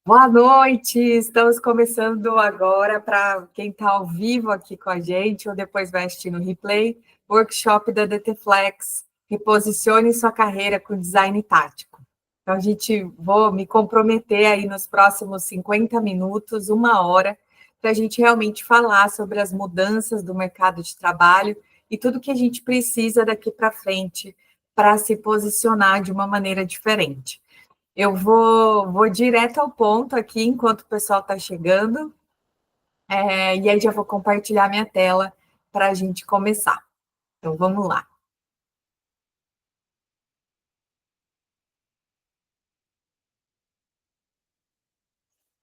Boa noite, estamos começando agora para quem está ao vivo aqui com a gente ou depois vai assistir no replay, workshop da DT Flex, reposicione sua carreira com design tático. Então, vou me comprometer aí nos próximos 50 minutos, uma hora, para a gente realmente falar sobre as mudanças do mercado de trabalho e tudo que a gente precisa daqui para frente para se posicionar de uma maneira diferente. Eu vou direto ao ponto aqui, enquanto o pessoal está chegando, e aí já vou compartilhar minha tela para a gente começar. Então, vamos lá.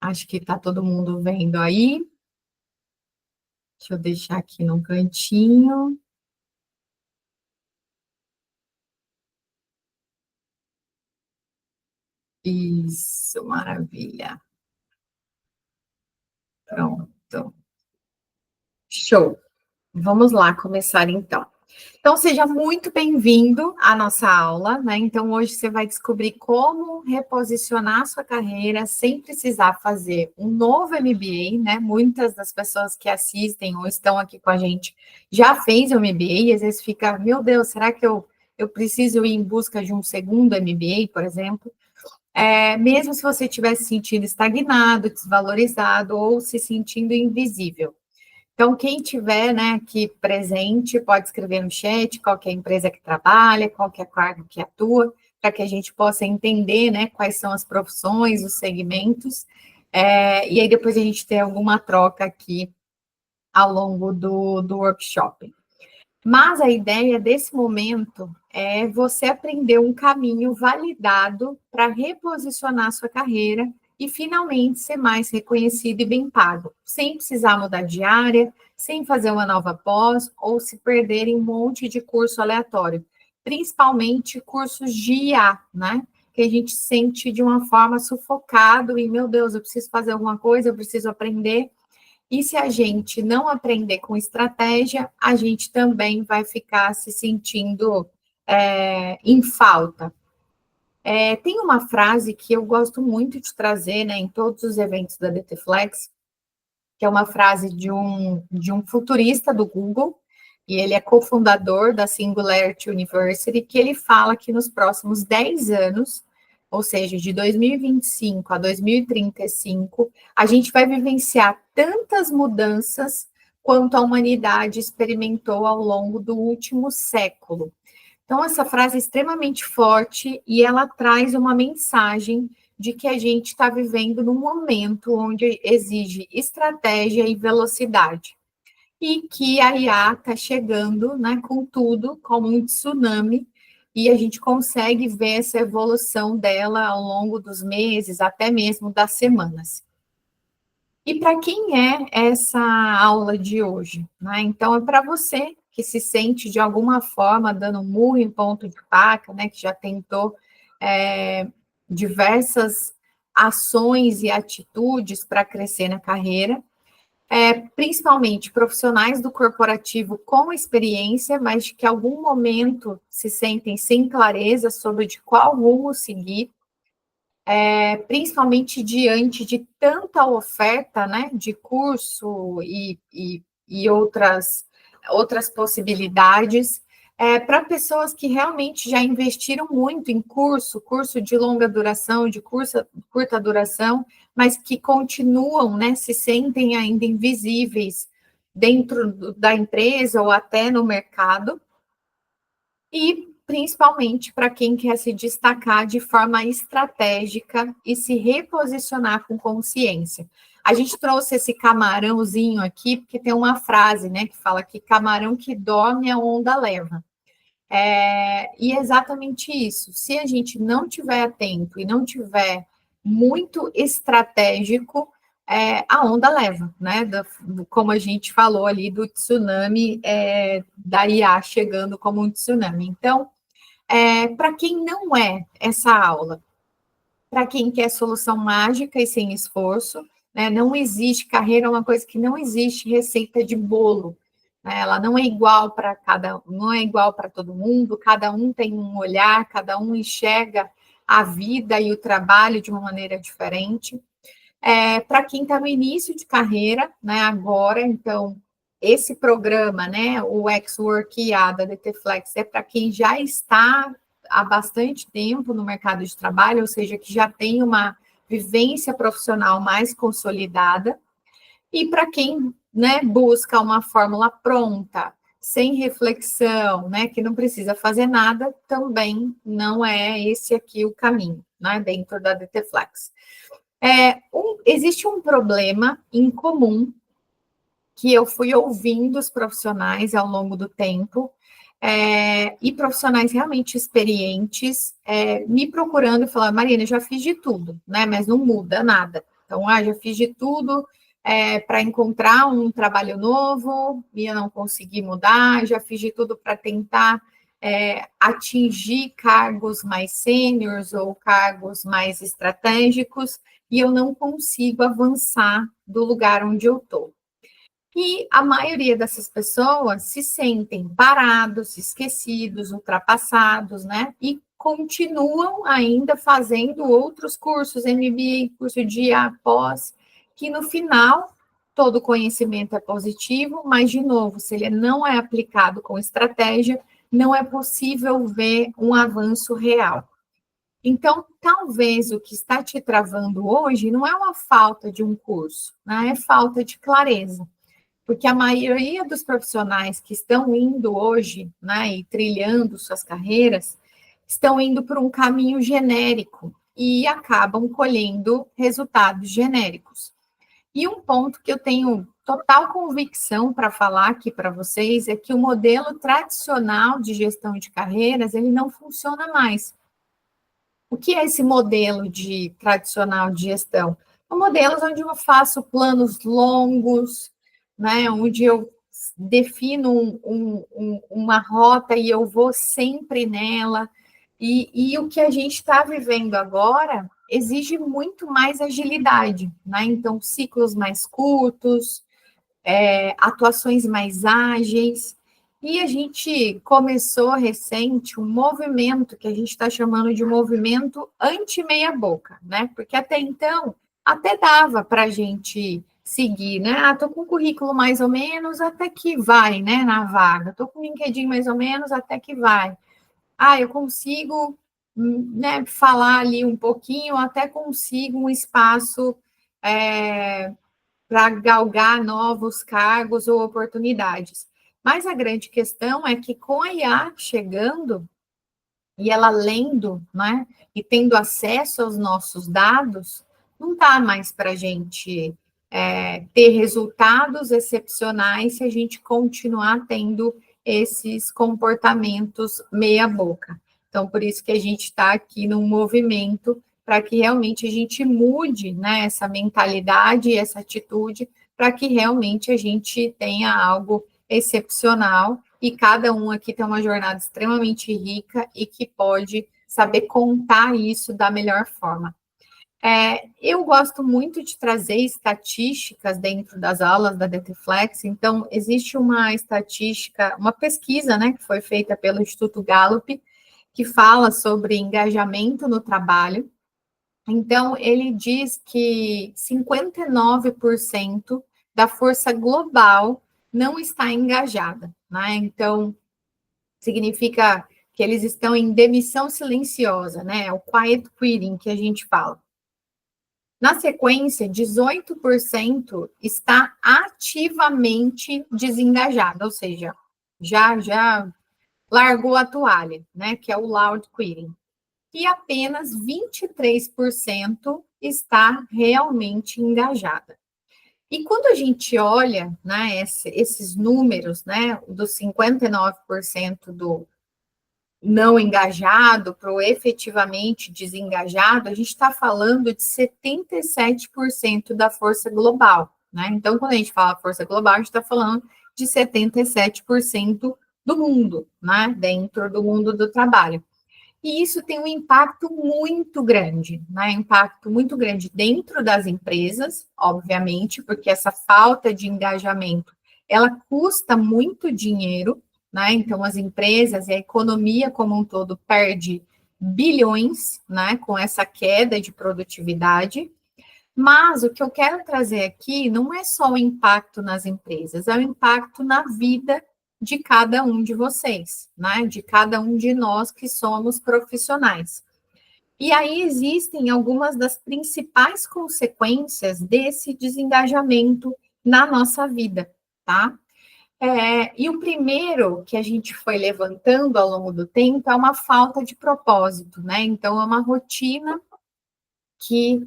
Acho que está todo mundo vendo aí. Deixa eu deixar aqui num cantinho. Isso, maravilha. Pronto. Show. Vamos lá começar então. Então, seja muito bem-vindo à nossa aula, né? Então, hoje você vai descobrir como reposicionar sua carreira sem precisar fazer um novo MBA, né? Muitas das pessoas que assistem ou estão aqui com a gente já fez o MBA e às vezes fica, meu Deus, será que eu preciso ir em busca de um segundo MBA, por exemplo? Mesmo se você estiver se sentindo estagnado, desvalorizado ou se sentindo invisível. Então, quem tiver, né, aqui presente, pode escrever no chat qual que é a empresa que trabalha, qual que é o cargo que atua, para que a gente possa entender, né, quais são as profissões, os segmentos, e aí depois a gente tem alguma troca aqui ao longo do workshop. Mas a ideia desse momento é você aprender um caminho validado para reposicionar sua carreira e finalmente ser mais reconhecido e bem pago, sem precisar mudar de área, sem fazer uma nova pós ou se perder em um monte de curso aleatório, principalmente cursos de IA, né? Que a gente sente de uma forma sufocado e, meu Deus, eu preciso fazer alguma coisa, eu preciso aprender. E se a gente não aprender com estratégia, a gente também vai ficar se sentindo em falta. Tem uma frase que eu gosto muito de trazer, né, em todos os eventos da DT Flex, que é uma frase de um futurista do Google, e ele é cofundador da Singularity University, que ele fala que nos próximos 10 anos, ou seja, de 2025 a 2035, a gente vai vivenciar tantas mudanças quanto a humanidade experimentou ao longo do último século. Então, essa frase é extremamente forte e ela traz uma mensagem de que a gente está vivendo num momento onde exige estratégia e velocidade. E que a IA está chegando, né, com tudo, como um tsunami, e a gente consegue ver essa evolução dela ao longo dos meses, até mesmo das semanas. E para quem é essa aula de hoje? Né? Então, é para você que se sente de alguma forma dando um murro em ponto de faca, né? Que já tentou diversas ações e atitudes para crescer na carreira, principalmente profissionais do corporativo com experiência, mas que em algum momento se sentem sem clareza sobre de qual rumo seguir, principalmente diante de tanta oferta, né, de curso e outras possibilidades, para pessoas que realmente já investiram muito em curso de longa duração, de curta duração, mas que continuam, né, se sentem ainda invisíveis dentro da empresa ou até no mercado, e principalmente para quem quer se destacar de forma estratégica e se reposicionar com consciência. A gente trouxe esse camarãozinho aqui, porque tem uma frase, né, que fala que camarão que dorme a onda leva. E é exatamente isso. Se a gente não tiver atento e não tiver muito estratégico, a onda leva, né? Como a gente falou ali do tsunami, da IA chegando como um tsunami. Então, para quem não é essa aula, para quem quer solução mágica e sem esforço, né, não existe carreira, é uma coisa que não existe receita de bolo. Né, ela não é igual para não é igual para todo mundo, cada um tem um olhar, cada um enxerga a vida e o trabalho de uma maneira diferente. Para quem está no início de carreira, né, agora, então, esse programa, né, o X-Work IA da DT Flex, é para quem já está há bastante tempo no mercado de trabalho, ou seja, que já tem uma vivência profissional mais consolidada, e para quem, né, busca uma fórmula pronta, sem reflexão, né, que não precisa fazer nada, também não é esse aqui o caminho, né, dentro da DT Flex. Existe um problema em comum que eu fui ouvindo os profissionais ao longo do tempo, e profissionais realmente experientes me procurando e falando, Marina, já fiz de tudo, né? Mas não muda nada. Então, já fiz de tudo para encontrar um trabalho novo e eu não consegui mudar, já fiz de tudo para tentar atingir cargos mais sêniores ou cargos mais estratégicos e eu não consigo avançar do lugar onde eu estou. E a maioria dessas pessoas se sentem parados, esquecidos, ultrapassados, né? E continuam ainda fazendo outros cursos, MBA, curso de pós, que no final todo conhecimento é positivo, mas, de novo, se ele não é aplicado com estratégia, não é possível ver um avanço real. Então, talvez o que está te travando hoje não é uma falta de um curso, né? É falta de clareza. Porque a maioria dos profissionais que estão indo hoje, né, e trilhando suas carreiras, estão indo por um caminho genérico e acabam colhendo resultados genéricos. E um ponto que eu tenho total convicção para falar aqui para vocês é que o modelo tradicional de gestão de carreiras, ele não funciona mais. O que é esse modelo tradicional de gestão? São modelos onde eu faço planos longos, né, onde eu defino uma rota e eu vou sempre nela. E o que a gente está vivendo agora exige muito mais agilidade, né? Então, ciclos mais curtos, atuações mais ágeis. E a gente começou recente um movimento que a gente está chamando de movimento anti-meia-boca, né? Porque até então, até dava para a gente seguir, né? Estou com o currículo mais ou menos, até que vai, né? Na vaga. Estou com o LinkedIn mais ou menos, até que vai. Eu consigo, né, falar ali um pouquinho, até consigo um espaço para galgar novos cargos ou oportunidades. Mas a grande questão é que com a IA chegando e ela lendo, né, e tendo acesso aos nossos dados, não dá mais para a gente ter resultados excepcionais se a gente continuar tendo esses comportamentos meia-boca. Então, por isso que a gente está aqui num movimento para que realmente a gente mude, né, essa mentalidade e essa atitude, para que realmente a gente tenha algo excepcional e cada um aqui tem uma jornada extremamente rica e que pode saber contar isso da melhor forma. Eu gosto muito de trazer estatísticas dentro das aulas da DTFlex, então existe uma estatística, uma pesquisa, né, que foi feita pelo Instituto Gallup, que fala sobre engajamento no trabalho. Então, ele diz que 59% da força global não está engajada, né? Então, significa que eles estão em demissão silenciosa, né? O quiet quitting que a gente fala. Na sequência, 18% está ativamente desengajado, ou seja, já largou a toalha, né? Que é o loud quitting. E apenas 23% está realmente engajada. E quando a gente olha, né, esses números, né, dos 59% do não engajado para o efetivamente desengajado, a gente está falando de 77% da força global, né? Então, quando a gente fala força global, a gente está falando de 77% do mundo, né? Dentro do mundo do trabalho. E isso tem um impacto muito grande, né? Impacto muito grande dentro das empresas, obviamente, porque essa falta de engajamento, ela custa muito dinheiro, né? Então, as empresas e a economia como um todo perde bilhões, né? Com essa queda de produtividade. Mas o que eu quero trazer aqui não é só o impacto nas empresas, é o impacto na vida de cada um de vocês, né? De cada um de nós que somos profissionais. E aí existem algumas das principais consequências desse desengajamento na nossa vida, tá? E o primeiro que a gente foi levantando ao longo do tempo é uma falta de propósito, né? Então, é uma rotina que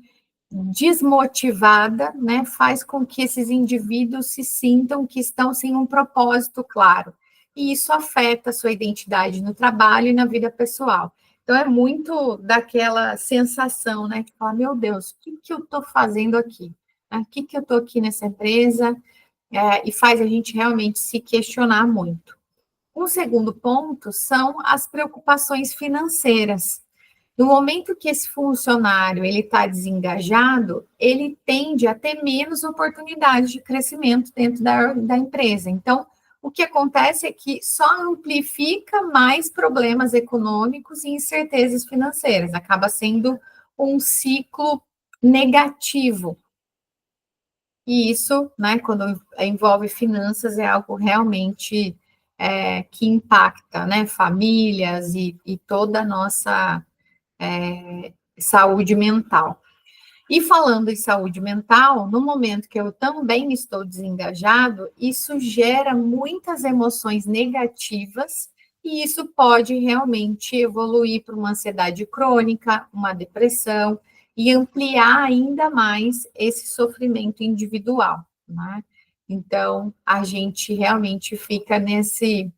desmotivada, né, faz com que esses indivíduos se sintam que estão sem um propósito claro. E isso afeta a sua identidade no trabalho e na vida pessoal. Então, é muito daquela sensação, né, de falar, meu Deus, o que eu estou fazendo aqui? O que eu estou aqui nessa empresa? E faz a gente realmente se questionar muito. Um segundo ponto são as preocupações financeiras. No momento que esse funcionário ele está desengajado, ele tende a ter menos oportunidade de crescimento dentro da empresa. Então, o que acontece é que só amplifica mais problemas econômicos e incertezas financeiras. Acaba sendo um ciclo negativo. E isso, né, quando envolve finanças, é algo realmente que impacta, né, famílias e toda a nossa saúde mental. E falando em saúde mental, no momento que eu também estou desengajado, isso gera muitas emoções negativas e isso pode realmente evoluir para uma ansiedade crônica, uma depressão e ampliar ainda mais esse sofrimento individual, né? Então, a gente realmente fica nesse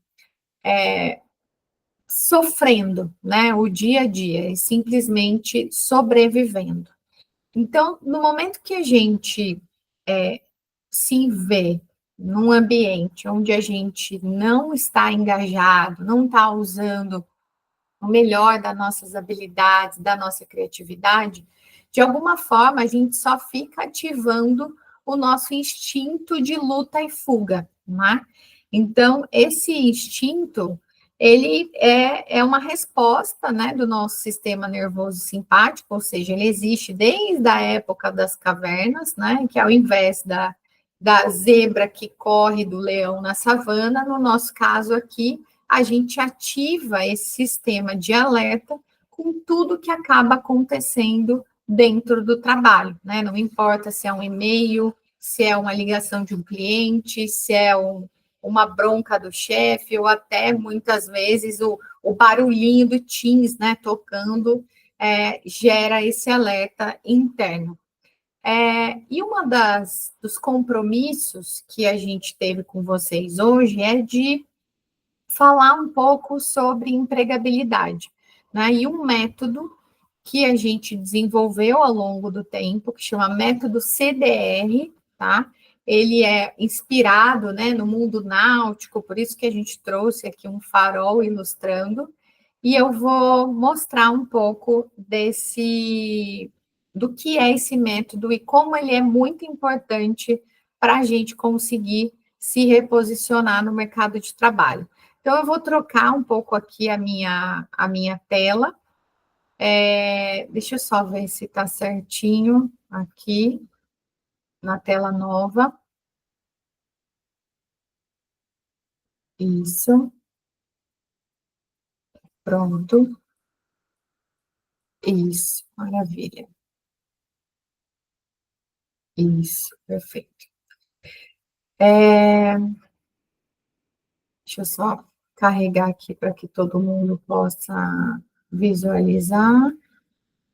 sofrendo, né, o dia a dia e simplesmente sobrevivendo. Então, no momento que a gente se vê num ambiente onde a gente não está engajado, não está usando o melhor das nossas habilidades, da nossa criatividade, de alguma forma a gente só fica ativando o nosso instinto de luta e fuga, né? Então, esse instinto, ele é uma resposta, né, do nosso sistema nervoso simpático, ou seja, ele existe desde a época das cavernas, né, que ao invés da zebra que corre do leão na savana, no nosso caso aqui, a gente ativa esse sistema de alerta com tudo que acaba acontecendo dentro do trabalho, né? Não importa se é um e-mail, se é uma ligação de um cliente, se é uma bronca do chefe, ou até muitas vezes o barulhinho do Teams, né, tocando, gera esse alerta interno. E uma dos compromissos que a gente teve com vocês hoje é de falar um pouco sobre empregabilidade, né? E um método que a gente desenvolveu ao longo do tempo, que chama método CDR, tá? Ele é inspirado, né, no mundo náutico, por isso que a gente trouxe aqui um farol ilustrando, e eu vou mostrar um pouco do que é esse método e como ele é muito importante para a gente conseguir se reposicionar no mercado de trabalho. Então, eu vou trocar um pouco aqui a minha tela. Deixa eu só ver se está certinho aqui na tela nova. Isso, pronto. Isso, maravilha. Isso, perfeito. Deixa eu só carregar aqui para que todo mundo possa visualizar.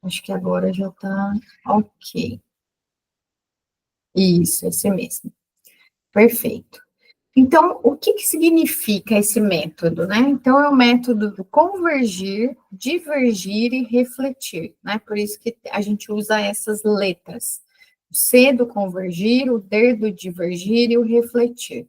Acho que agora já está ok. Isso, esse mesmo. Perfeito. Então, o que significa esse método, né? Então, é o método do convergir, divergir e refletir, né? Por isso que a gente usa essas letras. O C do convergir, o D do divergir e o refletir.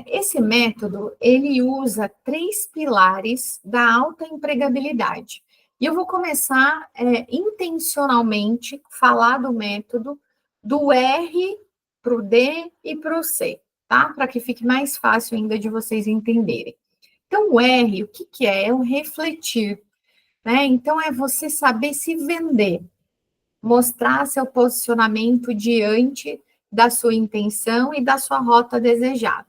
Esse método, ele usa 3 pilares da alta empregabilidade. E eu vou começar intencionalmente falar do método do R para o D e para o C, tá? Para que fique mais fácil ainda de vocês entenderem. Então, o R, o que é? É o refletir, né? Então, é você saber se vender. mostrar seu posicionamento diante da sua intenção e da sua rota desejada.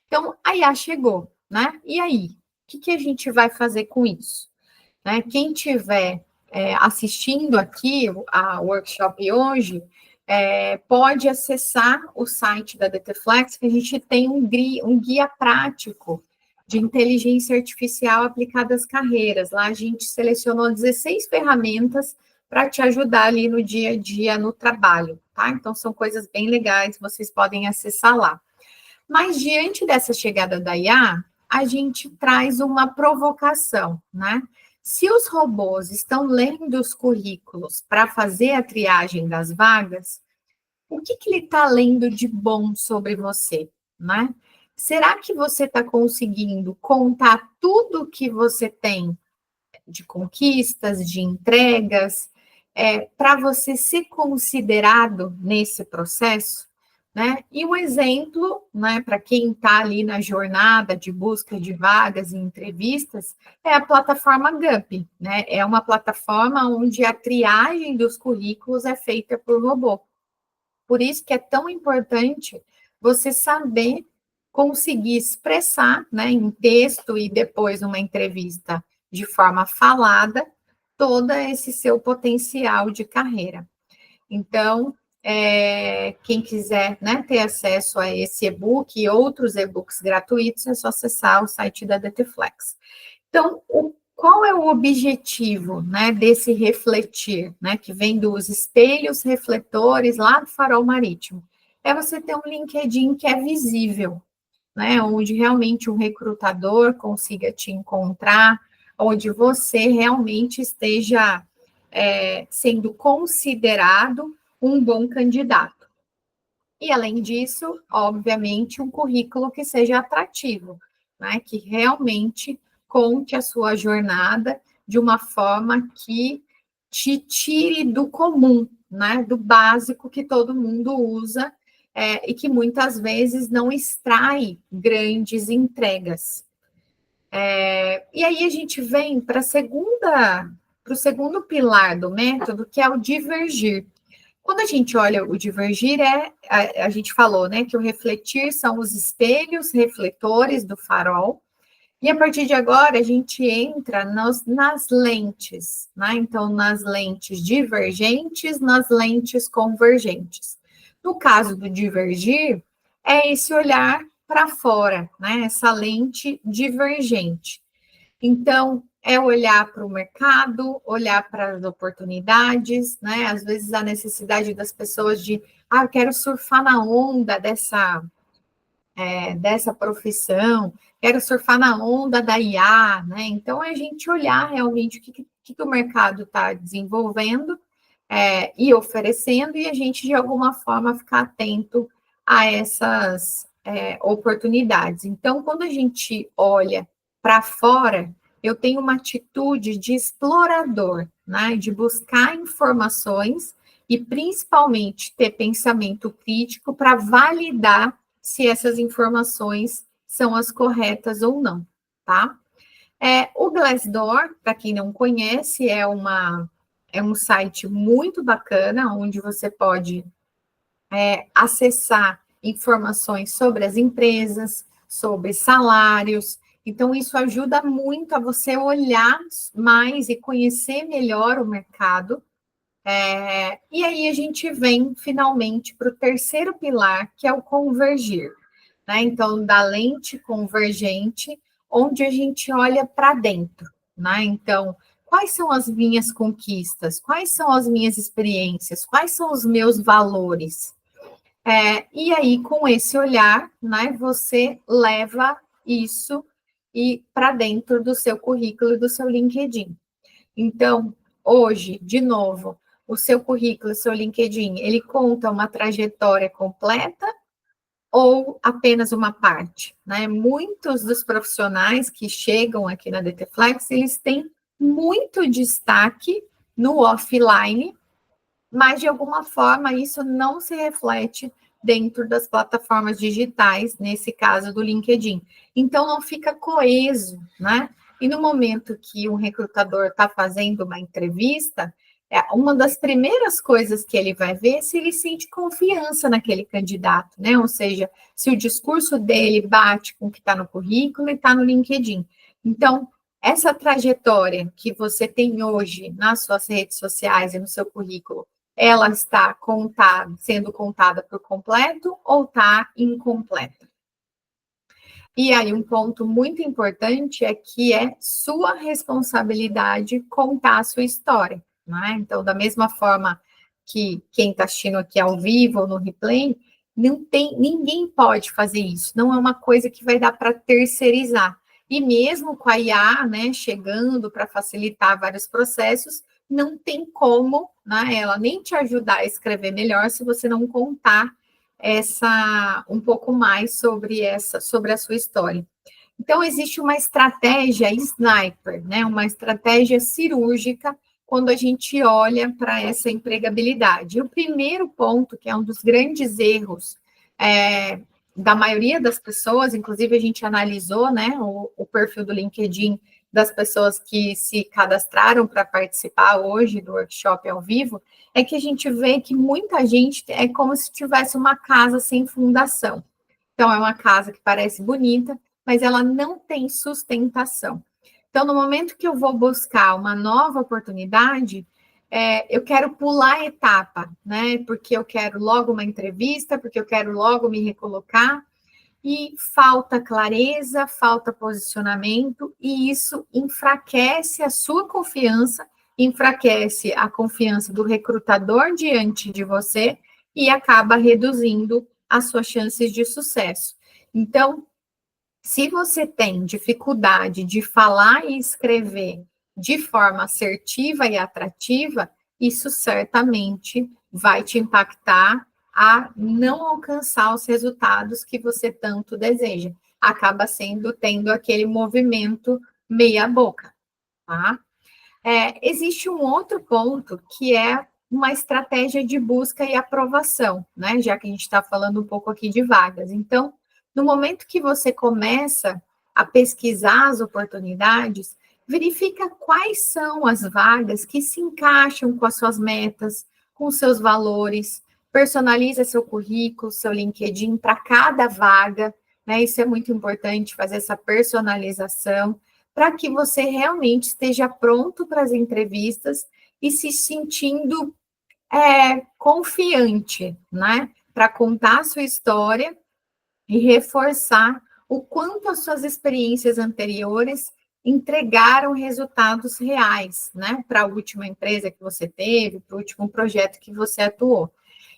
Então, a IA chegou, né? E aí? O que a gente vai fazer com isso? Né? Quem estiver assistindo aqui a workshop hoje, pode acessar o site da DTFlex, que a gente tem um guia prático de inteligência artificial aplicada às carreiras. Lá a gente selecionou 16 ferramentas para te ajudar ali no dia a dia, no trabalho, tá? Então, são coisas bem legais, vocês podem acessar lá. Mas, diante dessa chegada da IA, a gente traz uma provocação, né? Se os robôs estão lendo os currículos para fazer a triagem das vagas, o que ele está lendo de bom sobre você, né? Será que você está conseguindo contar tudo que você tem de conquistas, de entregas, para você ser considerado nesse processo? Né? E um exemplo, né, para quem está ali na jornada de busca de vagas e entrevistas, é a plataforma Gump, né? É uma plataforma onde a triagem dos currículos é feita por robô. Por isso que é tão importante você saber conseguir expressar, né, em texto e depois uma entrevista de forma falada, todo esse seu potencial de carreira. Então, quem quiser, né, ter acesso a esse e-book e outros e-books gratuitos, é só acessar o site da DTFlex. Então, qual é o objetivo, né, desse refletir, né, que vem dos espelhos refletores lá do Farol Marítimo? É você ter um LinkedIn que é visível, né, onde realmente um recrutador consiga te encontrar, onde você realmente esteja sendo considerado um bom candidato. E, além disso, obviamente, um currículo que seja atrativo, né, que realmente conte a sua jornada de uma forma que te tire do comum, né, do básico que todo mundo usa, e que muitas vezes não extrai grandes entregas. E aí a gente vem para o segundo pilar do método, que é o divergir. Quando a gente olha o divergir, a gente falou, né, que o refletir são os espelhos refletores do farol, e a partir de agora a gente entra nas lentes, né? Então, nas lentes divergentes, nas lentes convergentes. No caso do divergir, é esse olhar para fora, né? Essa lente divergente. Então, é olhar para o mercado, olhar para as oportunidades, né? Às vezes a necessidade das pessoas de, eu quero surfar na onda dessa profissão, quero surfar na onda da IA, né? Então, é a gente olhar realmente o que o mercado está desenvolvendo e oferecendo, e a gente, de alguma forma, ficar atento a essas oportunidades. Então, quando a gente olha para fora, eu tenho uma atitude de explorador, né? De buscar informações e, principalmente, ter pensamento crítico para validar se essas informações são as corretas ou não, tá? O Glassdoor, para quem não conhece, é um site muito bacana, onde você pode acessar informações sobre as empresas, sobre salários. Então, isso ajuda muito a você olhar mais e conhecer melhor o mercado. E aí a gente vem finalmente para o terceiro pilar, que é o convergir, né? Então, da lente convergente, onde a gente olha para dentro, né? Então, quais são as minhas conquistas? Quais são as minhas experiências? Quais são os meus valores? E aí, com esse olhar, né, você leva isso para dentro do seu currículo e do seu LinkedIn. Então, hoje, de novo, o seu currículo, o seu LinkedIn, ele conta uma trajetória completa ou apenas uma parte, né? Muitos dos profissionais que chegam aqui na DTFlex, eles têm muito destaque no offline, mas de alguma forma isso não se reflete dentro das plataformas digitais, nesse caso do LinkedIn. Então não fica coeso, né? E no momento que um recrutador está fazendo uma entrevista, uma das primeiras coisas que ele vai ver é se ele sente confiança naquele candidato, né? Ou seja, se o discurso dele bate com o que está no currículo e está no LinkedIn. Então, essa trajetória que você tem hoje nas suas redes sociais e no seu currículo, ela está sendo contada por completo ou está incompleta? E aí, um ponto muito importante é que é sua responsabilidade contar a sua história, né? Então, da mesma forma que quem está assistindo aqui ao vivo ou no replay, ninguém pode fazer isso, não é uma coisa que vai dar para terceirizar. E mesmo com a IA, né, chegando para facilitar vários processos, não tem como, né, ela nem te ajudar a escrever melhor se você não contar um pouco mais sobre a sua história. Então, existe uma estratégia sniper, né? Uma estratégia cirúrgica quando a gente olha para essa empregabilidade. E o primeiro ponto, que é um dos grandes erros da maioria das pessoas, inclusive a gente analisou, né, o perfil do LinkedIn das pessoas que se cadastraram para participar hoje do workshop ao vivo, é que a gente vê que muita gente é como se tivesse uma casa sem fundação. Então, é uma casa que parece bonita, mas ela não tem sustentação. Então, no momento que eu vou buscar uma nova oportunidade, eu quero pular a etapa, né? Porque eu quero logo uma entrevista, porque eu quero logo me recolocar, e falta clareza, falta posicionamento, e isso enfraquece a sua confiança, enfraquece a confiança do recrutador diante de você e acaba reduzindo as suas chances de sucesso. Então, se você tem dificuldade de falar e escrever de forma assertiva e atrativa, isso certamente vai te impactar a não alcançar os resultados que você tanto deseja. Acaba tendo aquele movimento meia boca, tá? Existe um outro ponto que é uma estratégia de busca e aprovação, né? Já que a gente está falando um pouco aqui de vagas. Então, no momento que você começa a pesquisar as oportunidades, verifica quais são as vagas que se encaixam com as suas metas, com os seus valores, personaliza seu currículo, seu LinkedIn para cada vaga, né? Isso é muito importante, fazer essa personalização para que você realmente esteja pronto para as entrevistas e se sentindo confiante, né? Para contar a sua história e reforçar o quanto as suas experiências anteriores entregaram resultados reais, né? Para a última empresa que você teve, para o último projeto que você atuou.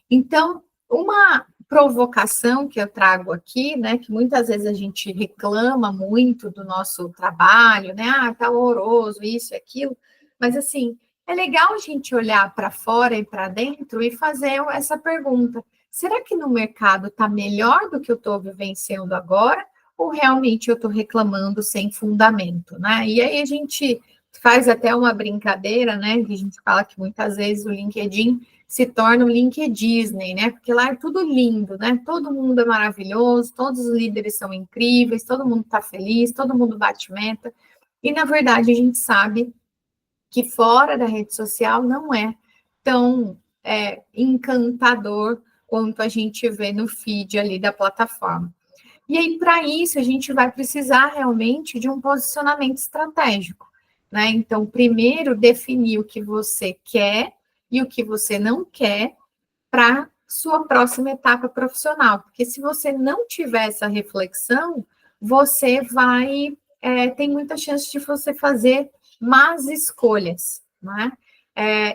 Então, uma provocação que eu trago aqui, né, que muitas vezes a gente reclama muito do nosso trabalho, né, tá horroroso, isso e aquilo, mas assim, é legal a gente olhar para fora e para dentro e fazer essa pergunta: será que no mercado está melhor do que eu estou vivenciando agora? Ou realmente eu estou reclamando sem fundamento, né? E aí a gente faz até uma brincadeira, né? Que a gente fala que muitas vezes o LinkedIn se torna um LinkedIn Disney, né? Porque lá é tudo lindo, né? Todo mundo é maravilhoso, todos os líderes são incríveis, todo mundo está feliz, todo mundo bate meta. E, na verdade, a gente sabe que fora da rede social não é tão encantador quanto a gente vê no feed ali da plataforma. E aí, para isso, a gente vai precisar realmente de um posicionamento estratégico, né? Então, primeiro, definir o que você quer e o que você não quer para sua próxima etapa profissional. Porque se você não tiver essa reflexão, você vai tem muita chance de você fazer más escolhas, né?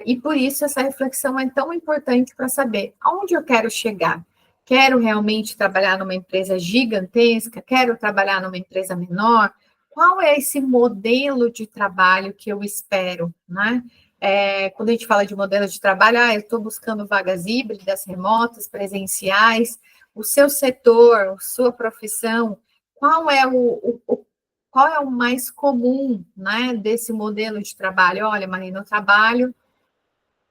E por isso essa reflexão é tão importante para saber aonde eu quero chegar. Quero realmente trabalhar numa empresa gigantesca? Quero trabalhar numa empresa menor? Qual é esse modelo de trabalho que eu espero, né? Quando a gente fala de modelo de trabalho, eu estou buscando vagas híbridas, remotas, presenciais. O seu setor, sua profissão, qual é qual é o mais comum, né, desse modelo de trabalho? Olha, Marina, eu trabalho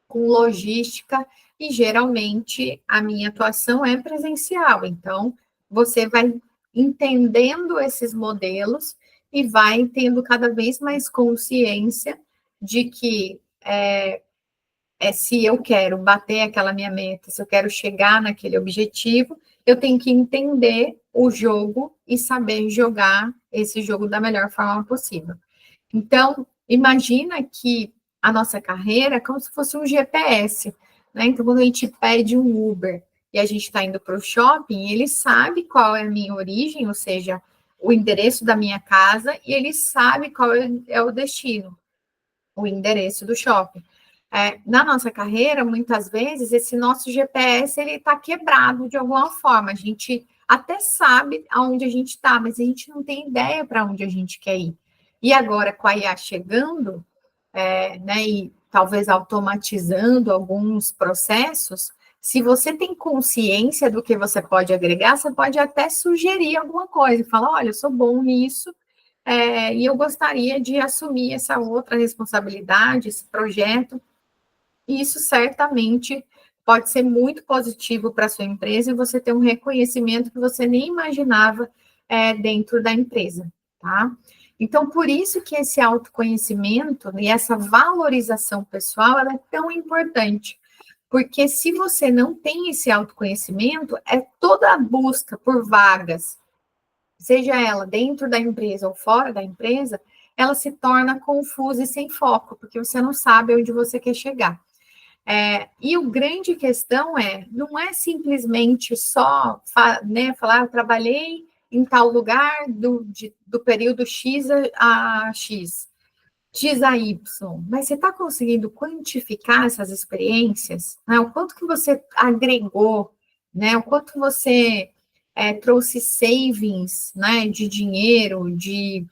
com logística e geralmente a minha atuação é presencial. Então, você vai entendendo esses modelos e vai tendo cada vez mais consciência de que se eu quero bater aquela minha meta, se eu quero chegar naquele objetivo, eu tenho que entender o jogo e saber jogar esse jogo da melhor forma possível. Então, imagina que a nossa carreira é como se fosse um GPS, né? Então, quando a gente pede um Uber e a gente está indo para o shopping, ele sabe qual é a minha origem, ou seja, o endereço da minha casa, e ele sabe qual é o destino, o endereço do shopping. Na nossa carreira, muitas vezes, esse nosso GPS ele está quebrado de alguma forma. A gente até sabe aonde a gente está, mas a gente não tem ideia para onde a gente quer ir. E agora, com a IA chegando, né, e talvez automatizando alguns processos, se você tem consciência do que você pode agregar, você pode até sugerir alguma coisa, falar, olha, eu sou bom nisso, e eu gostaria de assumir essa outra responsabilidade, esse projeto, e isso certamente pode ser muito positivo para a sua empresa e você ter um reconhecimento que você nem imaginava dentro da empresa, tá? Então, por isso que esse autoconhecimento e essa valorização pessoal, ela é tão importante. Porque se você não tem esse autoconhecimento, toda a busca por vagas, seja ela dentro da empresa ou fora da empresa, ela se torna confusa e sem foco, porque você não sabe onde você quer chegar. E o grande questão não é simplesmente só né, falar, eu trabalhei em tal lugar do período X a X, X a Y, mas você está conseguindo quantificar essas experiências? Né? O quanto que você agregou, né? O quanto você trouxe savings, né, de dinheiro, de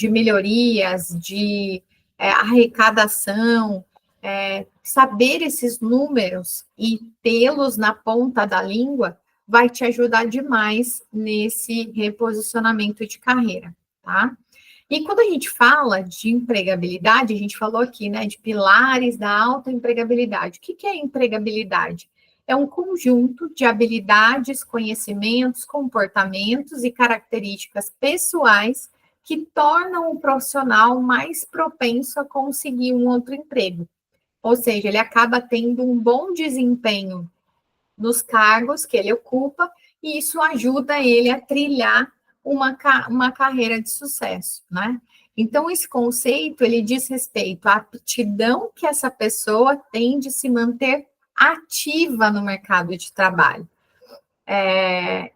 melhorias, de arrecadação, saber esses números e tê-los na ponta da língua vai te ajudar demais nesse reposicionamento de carreira, tá? E quando a gente fala de empregabilidade, a gente falou aqui, né, de pilares da alta empregabilidade. O que é empregabilidade? É um conjunto de habilidades, conhecimentos, comportamentos e características pessoais que tornam o profissional mais propenso a conseguir um outro emprego. Ou seja, ele acaba tendo um bom desempenho nos cargos que ele ocupa, e isso ajuda ele a trilhar uma carreira de sucesso, né? Então, esse conceito, ele diz respeito à aptidão que essa pessoa tem de se manter ativa no mercado de trabalho.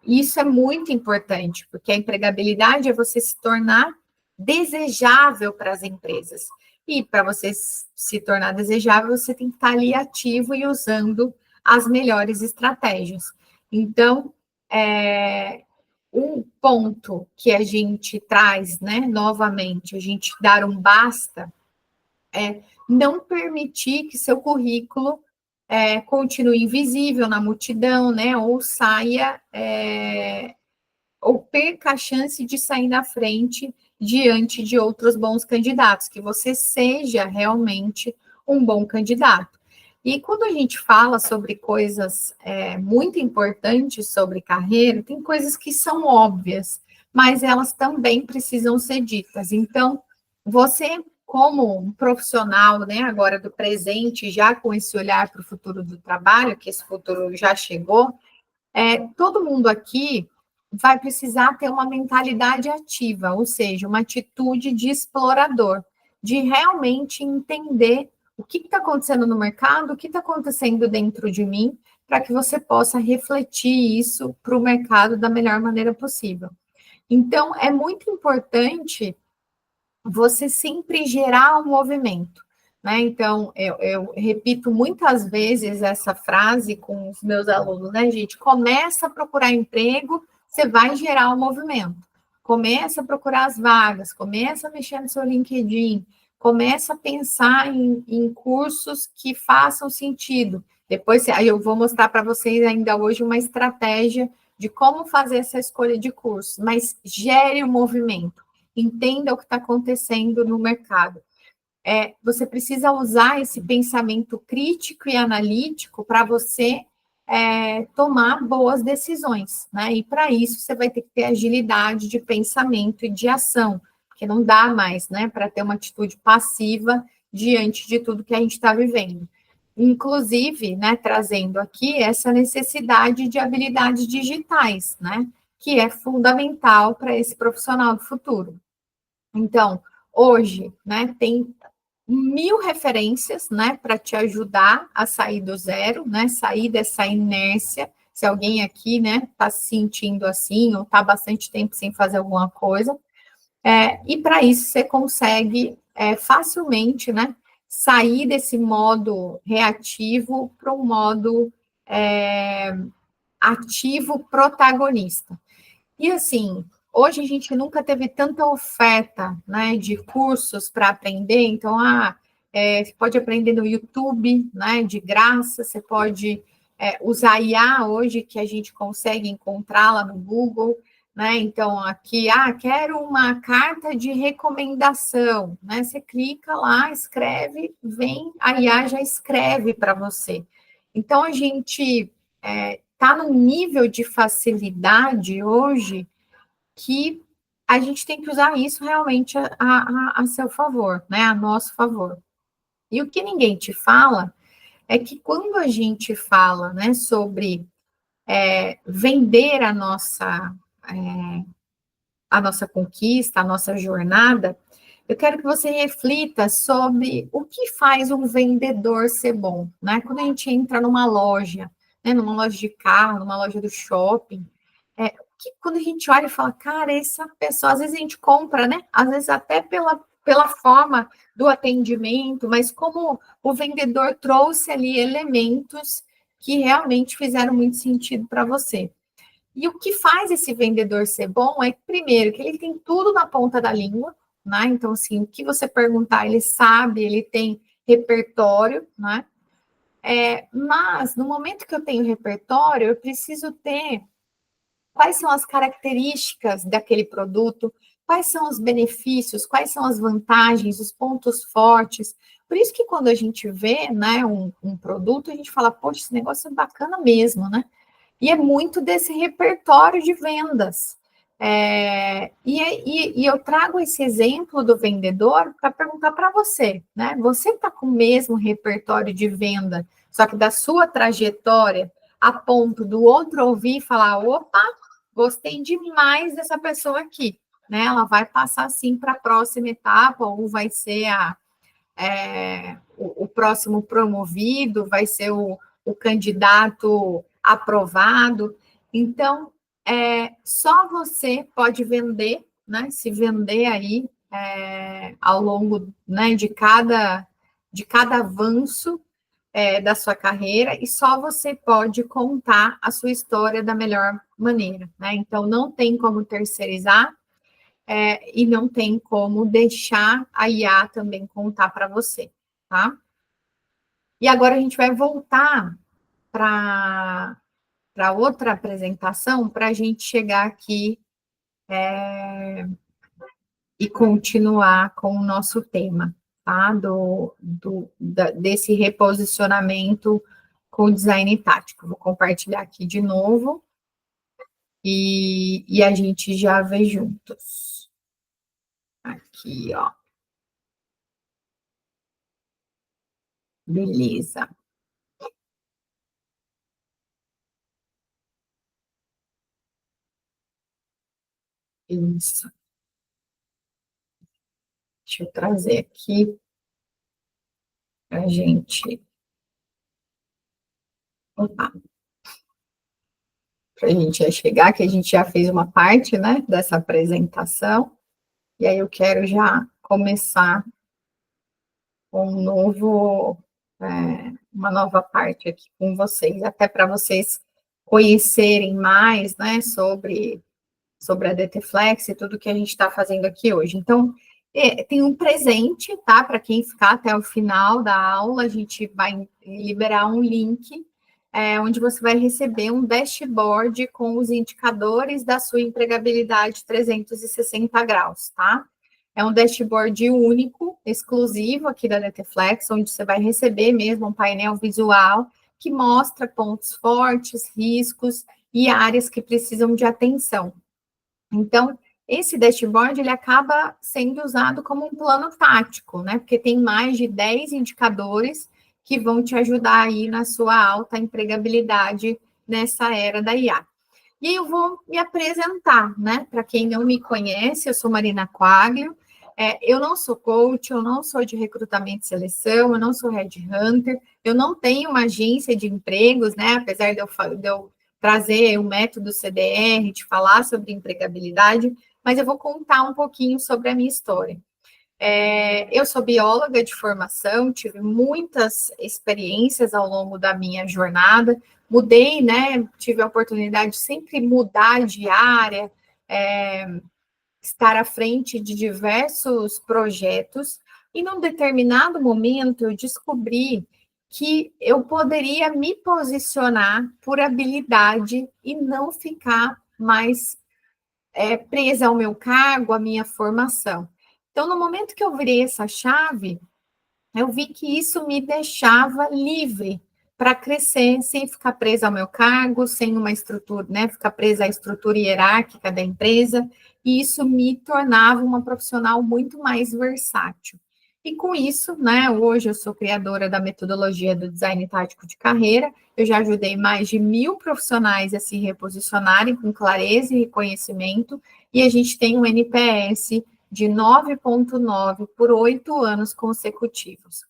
Isso é muito importante, porque a empregabilidade é você se tornar desejável para as empresas. E para você se tornar desejável, você tem que estar ali ativo e usando as melhores estratégias. Então, um ponto que a gente traz, né, novamente, a gente dar um basta, é não permitir que seu currículo continue invisível na multidão, né, ou saia, ou perca a chance de sair na frente diante de outros bons candidatos, que você seja realmente um bom candidato. E quando a gente fala sobre coisas muito importantes sobre carreira, tem coisas que são óbvias, mas elas também precisam ser ditas. Então, você, como um profissional, né, agora do presente, já com esse olhar para o futuro do trabalho, que esse futuro já chegou, todo mundo aqui vai precisar ter uma mentalidade ativa, ou seja, uma atitude de explorador, de realmente entender o que está acontecendo no mercado, o que está acontecendo dentro de mim, para que você possa refletir isso para o mercado da melhor maneira possível. Então, é muito importante você sempre gerar um movimento, né? Então, eu repito muitas vezes essa frase com os meus alunos, né, gente? Começa a procurar emprego, você vai gerar um movimento. Começa a procurar as vagas, começa a mexer no seu LinkedIn, começa a pensar em cursos que façam sentido. Depois, aí eu vou mostrar para vocês ainda hoje uma estratégia de como fazer essa escolha de curso, mas gere o movimento, entenda o que está acontecendo no mercado. Você precisa usar esse pensamento crítico e analítico para você tomar boas decisões, né? E para isso você vai ter que ter agilidade de pensamento e de ação, porque não dá mais, né, para ter uma atitude passiva diante de tudo que a gente está vivendo. inclusive, né, trazendo aqui essa necessidade de habilidades digitais, né, que é fundamental para esse profissional do futuro. Então, hoje, né, tem 1000 referências, né, para te ajudar a sair do zero, né, sair dessa inércia. Se alguém aqui, né, está se sentindo assim, ou está bastante tempo sem fazer alguma coisa, e para isso você consegue facilmente, né, sair desse modo reativo para um modo ativo protagonista. E assim, hoje a gente nunca teve tanta oferta, né, de cursos para aprender, então, você pode aprender no YouTube, né, de graça, você pode usar IA hoje, que a gente consegue encontrar lá no Google, né, então, aqui, quero uma carta de recomendação, né, você clica lá, escreve, vem, a IA já escreve para você. Então, a gente está num nível de facilidade hoje que a gente tem que usar isso realmente a seu favor, né? A nosso favor. E o que ninguém te fala é que quando a gente fala, né, sobre vender a nossa conquista, a nossa jornada, eu quero que você reflita sobre o que faz um vendedor ser bom, né? Quando a gente entra numa loja, né, numa loja de carro, numa loja do shopping, que quando a gente olha e fala, cara, essa pessoa, às vezes a gente compra, né? Às vezes até pela forma do atendimento, mas como o vendedor trouxe ali elementos que realmente fizeram muito sentido para você. E o que faz esse vendedor ser bom é, primeiro, que ele tem tudo na ponta da língua, né? Então, assim, o que você perguntar, ele sabe, ele tem repertório, né? Mas, no momento que eu tenho repertório, eu preciso ter quais são as características daquele produto, quais são os benefícios, quais são as vantagens, os pontos fortes. Por isso que quando a gente vê, né, um produto, a gente fala, poxa, esse negócio é bacana mesmo, né? E é muito desse repertório de vendas. E eu trago esse exemplo do vendedor para perguntar para você, né? Você está com o mesmo repertório de venda, só que da sua trajetória, a ponto do outro ouvir e falar: opa, gostei demais dessa pessoa aqui, né? Ela vai passar sim para a próxima etapa, ou vai ser o próximo promovido, vai ser o candidato aprovado. Então, só você pode vender, né? Se vender aí ao longo, né, de cada avanço da sua carreira, e só você pode contar a sua história da melhor maneira, né? Então, não tem como terceirizar, e não tem como deixar a IA também contar para você, tá? E agora a gente vai voltar para outra apresentação para a gente chegar aqui e continuar com o nosso tema, tá? Desse reposicionamento com design tático. Vou compartilhar aqui de novo e a gente já vê juntos. Aqui, ó. Beleza. Isso. Deixa eu trazer aqui para a gente. Opa, para a gente já chegar, que a gente já fez uma parte, né, dessa apresentação, e aí eu quero já começar um uma nova parte aqui com vocês, até para vocês conhecerem mais, né, sobre a DTFlex e tudo que a gente está fazendo aqui hoje. Então, tem um presente, tá? Para quem ficar até o final da aula, a gente vai liberar um link onde você vai receber um dashboard com os indicadores da sua empregabilidade 360 graus, tá? É um dashboard único, exclusivo aqui da DTFlex, onde você vai receber mesmo um painel visual que mostra pontos fortes, riscos e áreas que precisam de atenção. Então, esse dashboard, ele acaba sendo usado como um plano tático, né? Porque tem mais de 10 indicadores que vão te ajudar aí na sua alta empregabilidade nessa era da IA. E eu vou me apresentar, né? Para quem não me conhece, eu sou Marina Quaglio, eu não sou coach, eu não sou de recrutamento e seleção, eu não sou headhunter, eu não tenho uma agência de empregos, né? Apesar de eu trazer o método CDR, de falar sobre empregabilidade, mas eu vou contar um pouquinho sobre a minha história. Eu sou bióloga de formação, tive muitas experiências ao longo da minha jornada, mudei, né? Tive a oportunidade de sempre mudar de área, estar à frente de diversos projetos, e num determinado momento eu descobri que eu poderia me posicionar por habilidade e não ficar mais presa ao meu cargo, à minha formação. Então, no momento que eu virei essa chave, eu vi que isso me deixava livre para crescer sem ficar presa ao meu cargo, sem uma estrutura, né, ficar presa à estrutura hierárquica da empresa, e isso me tornava uma profissional muito mais versátil. E com isso, né, hoje eu sou criadora da metodologia do design tático de carreira, eu já ajudei mais de 1.000 profissionais a se reposicionarem com clareza e reconhecimento, e a gente tem um NPS de 9,9 por 8 anos consecutivos.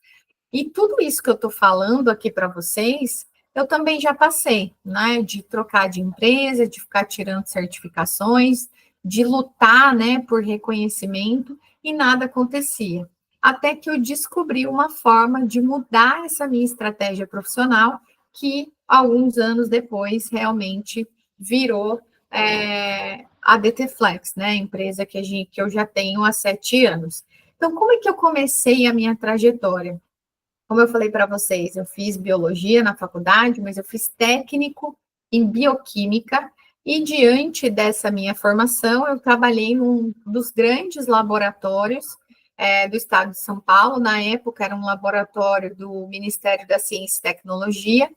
E tudo isso que eu estou falando aqui para vocês, eu também já passei, né? De trocar de empresa, de ficar tirando certificações, de lutar, né, por reconhecimento, e nada acontecia. Até que eu descobri uma forma de mudar essa minha estratégia profissional, que alguns anos depois realmente virou a DT Flex, né? A empresa que eu já tenho há 7 anos. Então, como é que eu comecei a minha trajetória? Como eu falei para vocês, eu fiz biologia na faculdade, mas eu fiz técnico em bioquímica, e diante dessa minha formação, eu trabalhei num dos grandes laboratórios do estado de São Paulo. Na época, era um laboratório do Ministério da Ciência e Tecnologia,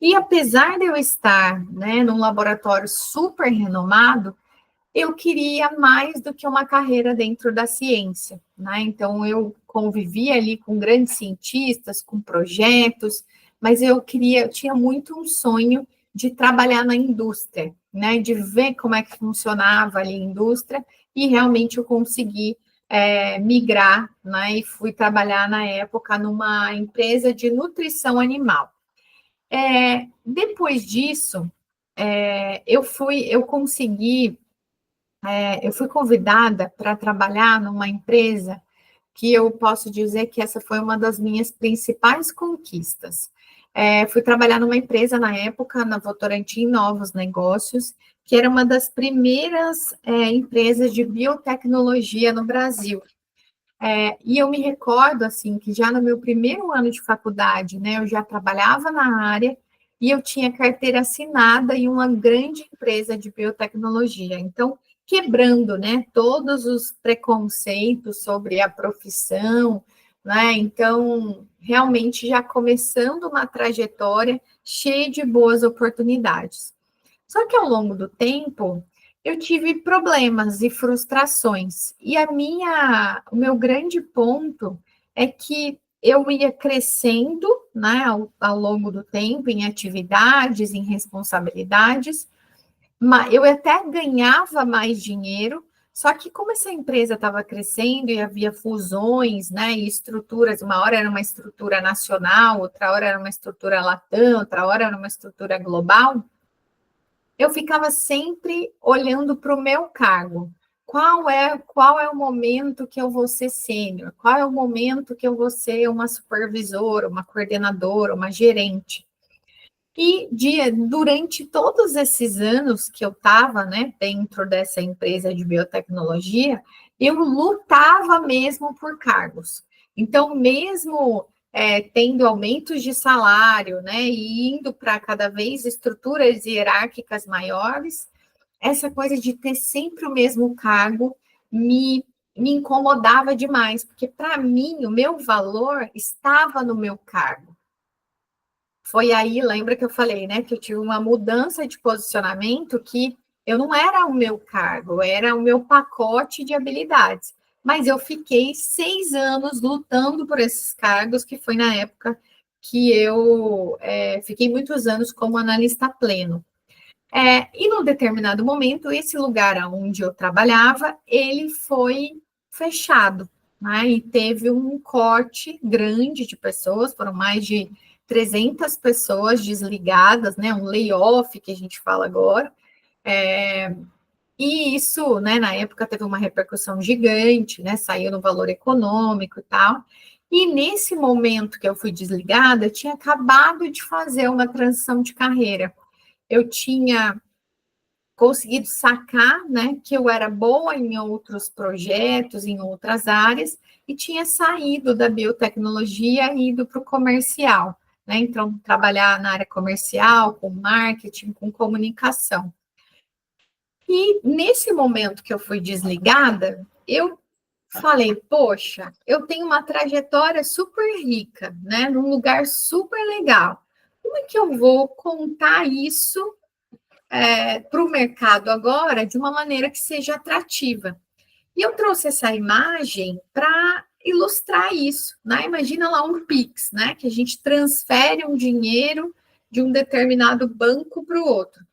e apesar de eu estar, né, num laboratório super renomado, eu queria mais do que uma carreira dentro da ciência, né? Então, eu convivia ali com grandes cientistas, com projetos, mas eu tinha muito um sonho de trabalhar na indústria, né? De ver como é que funcionava ali a indústria, e realmente eu consegui migrar, né? E fui trabalhar na época numa empresa de nutrição animal. Depois disso, eu fui convidada para trabalhar numa empresa que eu posso dizer que essa foi uma das minhas principais conquistas. Fui trabalhar numa empresa na época, na Votorantim Novos Negócios, que era uma das primeiras empresas de biotecnologia no Brasil. E eu me recordo, assim, que já no meu primeiro ano de faculdade, né, eu já trabalhava na área e eu tinha carteira assinada em uma grande empresa de biotecnologia. Então, quebrando, né, todos os preconceitos sobre a profissão, né, então, realmente já começando uma trajetória cheia de boas oportunidades. Só que ao longo do tempo, eu tive problemas e frustrações. E o meu grande ponto é que eu ia crescendo, né, ao longo do tempo, em atividades, em responsabilidades, mas eu até ganhava mais dinheiro, só que como essa empresa estava crescendo e havia fusões, né, e estruturas, uma hora era uma estrutura nacional, outra hora era uma estrutura latam, outra hora era uma estrutura global, eu ficava sempre olhando para o meu cargo. Qual é o momento que eu vou ser sênior? Qual é o momento que eu vou ser uma supervisora, uma coordenadora, uma gerente? E durante todos esses anos que eu estava, né, dentro dessa empresa de biotecnologia, eu lutava mesmo por cargos. Então, mesmo tendo aumentos de salário, né, e indo para cada vez estruturas hierárquicas maiores, essa coisa de ter sempre o mesmo cargo me incomodava demais, porque para mim o meu valor estava no meu cargo. Foi aí, lembra que eu falei, né, que eu tive uma mudança de posicionamento, que eu não era o meu cargo, era o meu pacote de habilidades. Mas eu fiquei 6 anos lutando por esses cargos, que foi na época que eu fiquei muitos anos como analista pleno. E num determinado momento, esse lugar onde eu trabalhava, ele foi fechado, né? E teve um corte grande de pessoas, foram mais de 300 pessoas desligadas, né? Um layoff, que a gente fala agora. E isso, né, na época teve uma repercussão gigante, né? Saiu no Valor Econômico e tal. E nesse momento que eu fui desligada, eu tinha acabado de fazer uma transição de carreira. Eu tinha conseguido sacar, né, que eu era boa em outros projetos, em outras áreas, e tinha saído da biotecnologia e ido para o comercial, né? Então, trabalhar na área comercial, com marketing, com comunicação. E nesse momento que eu fui desligada, eu falei, poxa, eu tenho uma trajetória super rica, né? Num lugar super legal. Como é que eu vou contar isso para o mercado agora de uma maneira que seja atrativa? E eu trouxe essa imagem para ilustrar isso, né? Imagina lá um Pix, né? Que a gente transfere um dinheiro de um determinado banco para o outro.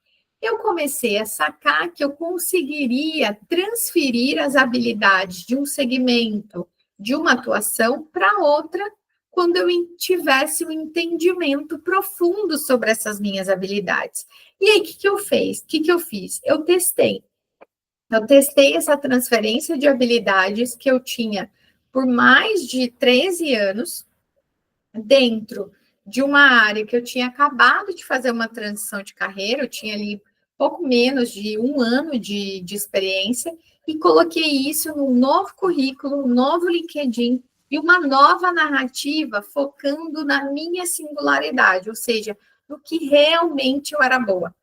Eu comecei a sacar que eu conseguiria transferir as habilidades de um segmento, de uma atuação para outra, quando eu tivesse um entendimento profundo sobre essas minhas habilidades. E aí, o que eu fiz? O que eu fiz? Eu testei. Eu testei essa transferência de habilidades que eu tinha por mais de 13 anos, dentro de uma área que eu tinha acabado de fazer uma transição de carreira, eu tinha ali pouco menos de um ano de experiência, e coloquei isso num novo currículo, um novo LinkedIn e uma nova narrativa focando na minha singularidade, ou seja, no que realmente eu era boa.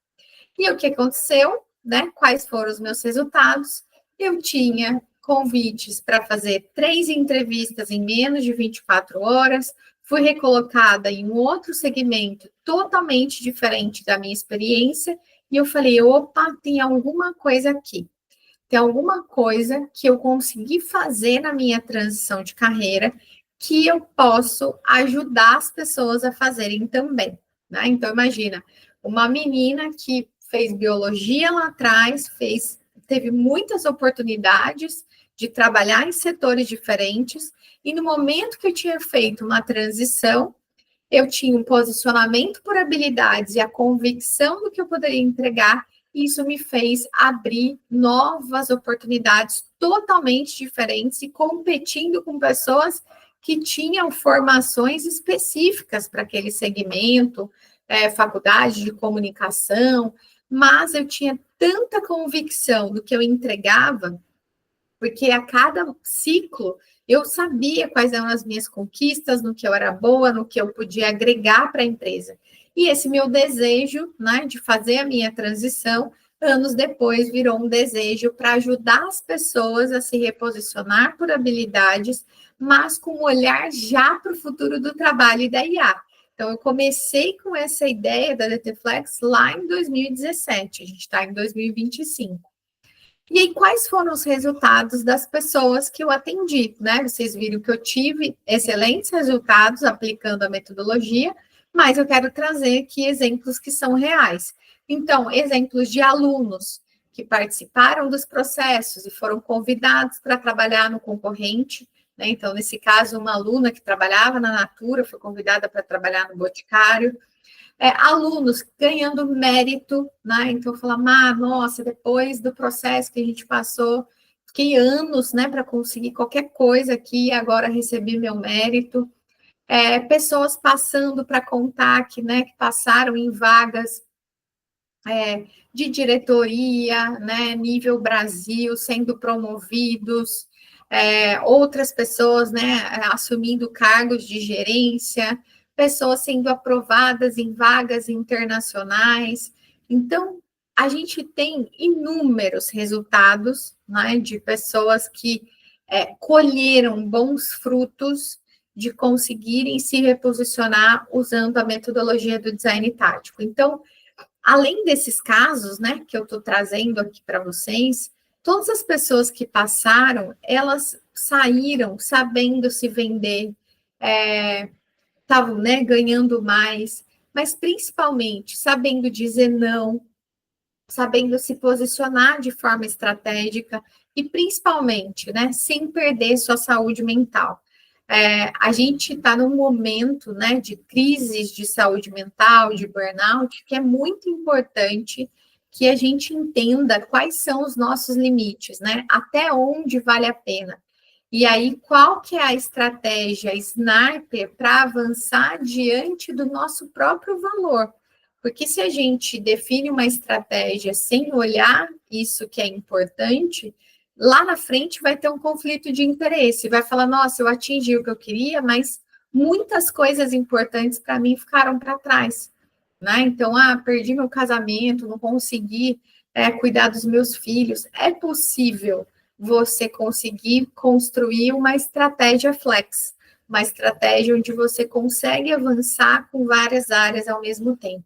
E o que aconteceu, né? Quais foram os meus resultados? Eu tinha convites para fazer 3 entrevistas em menos de 24 horas, fui recolocada em um outro segmento totalmente diferente da minha experiência, e eu falei, opa, tem alguma coisa aqui. Tem alguma coisa que eu consegui fazer na minha transição de carreira que eu posso ajudar as pessoas a fazerem também, né? Então, imagina, uma menina que fez biologia lá atrás, teve muitas oportunidades de trabalhar em setores diferentes, e no momento que eu tinha feito uma transição, eu tinha um posicionamento por habilidades e a convicção do que eu poderia entregar, e isso me fez abrir novas oportunidades totalmente diferentes e competindo com pessoas que tinham formações específicas para aquele segmento, faculdade de comunicação, mas eu tinha tanta convicção do que eu entregava, porque a cada ciclo eu sabia quais eram as minhas conquistas, no que eu era boa, no que eu podia agregar para a empresa. E esse meu desejo, né, de fazer a minha transição, anos depois virou um desejo para ajudar as pessoas a se reposicionar por habilidades, mas com um olhar já para o futuro do trabalho e da IA. Então, eu comecei com essa ideia da DTFlex lá em 2017, a gente está em 2025. E aí, quais foram os resultados das pessoas que eu atendi, né? Vocês viram que eu tive excelentes resultados aplicando a metodologia, mas eu quero trazer aqui exemplos que são reais. Então, exemplos de alunos que participaram dos processos e foram convidados para trabalhar no concorrente, né? Então, nesse caso, uma aluna que trabalhava na Natura foi convidada para trabalhar no Boticário. Alunos ganhando mérito, né? Então, falar, nossa, depois do processo que a gente passou, fiquei anos, né, para conseguir qualquer coisa aqui, agora recebi meu mérito. Pessoas passando para contar que, né, que passaram em vagas de diretoria, né, nível Brasil, sendo promovidos, outras pessoas, né, assumindo cargos de gerência, pessoas sendo aprovadas em vagas internacionais. Então, a gente tem inúmeros resultados, né, de pessoas que colheram bons frutos de conseguirem se reposicionar usando a metodologia do design tático. Então, além desses casos, né, que eu estou trazendo aqui para vocês, todas as pessoas que passaram, elas saíram sabendo se vender, estavam, né, ganhando mais, mas principalmente sabendo dizer não, sabendo se posicionar de forma estratégica e principalmente, né, sem perder sua saúde mental. A gente está num momento, né, de crises de saúde mental, de burnout, que é muito importante que a gente entenda quais são os nossos limites, né? Até onde vale a pena. E aí, qual que é a estratégia sniper para avançar diante do nosso próprio valor? Porque se a gente define uma estratégia sem olhar isso que é importante, lá na frente vai ter um conflito de interesse. Vai falar, nossa, eu atingi o que eu queria, mas muitas coisas importantes para mim ficaram para trás. Né? Então, perdi meu casamento, não consegui cuidar dos meus filhos. É possível você conseguir construir uma estratégia flex, uma estratégia onde você consegue avançar com várias áreas ao mesmo tempo.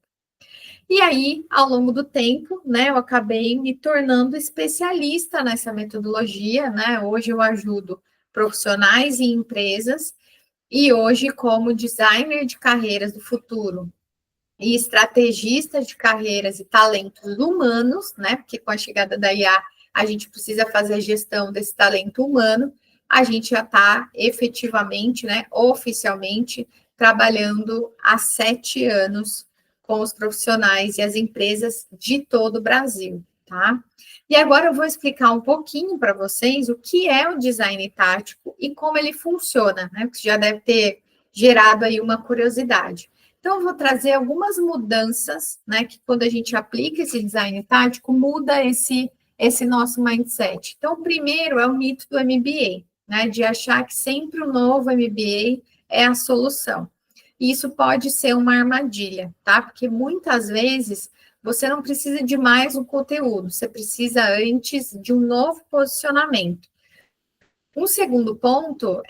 E aí, ao longo do tempo, né, eu acabei me tornando especialista nessa metodologia, né? Hoje eu ajudo profissionais e empresas, e hoje, como designer de carreiras do futuro e estrategista de carreiras e talentos humanos, né? Porque com a chegada da IA, a gente precisa fazer a gestão desse talento humano, a gente já está efetivamente, né, oficialmente, trabalhando há 7 anos com os profissionais e as empresas de todo o Brasil, tá? E agora eu vou explicar um pouquinho para vocês o que é o design tático e como ele funciona, né? Porque já deve ter gerado aí uma curiosidade. Então, eu vou trazer algumas mudanças, né? Que quando a gente aplica esse design tático, muda esse nosso mindset. Então, o primeiro é o mito do MBA, né? De achar que sempre o novo MBA é a solução. E isso pode ser uma armadilha, tá? Porque muitas vezes você não precisa de mais um conteúdo, você precisa antes de um novo posicionamento. Um segundo ponto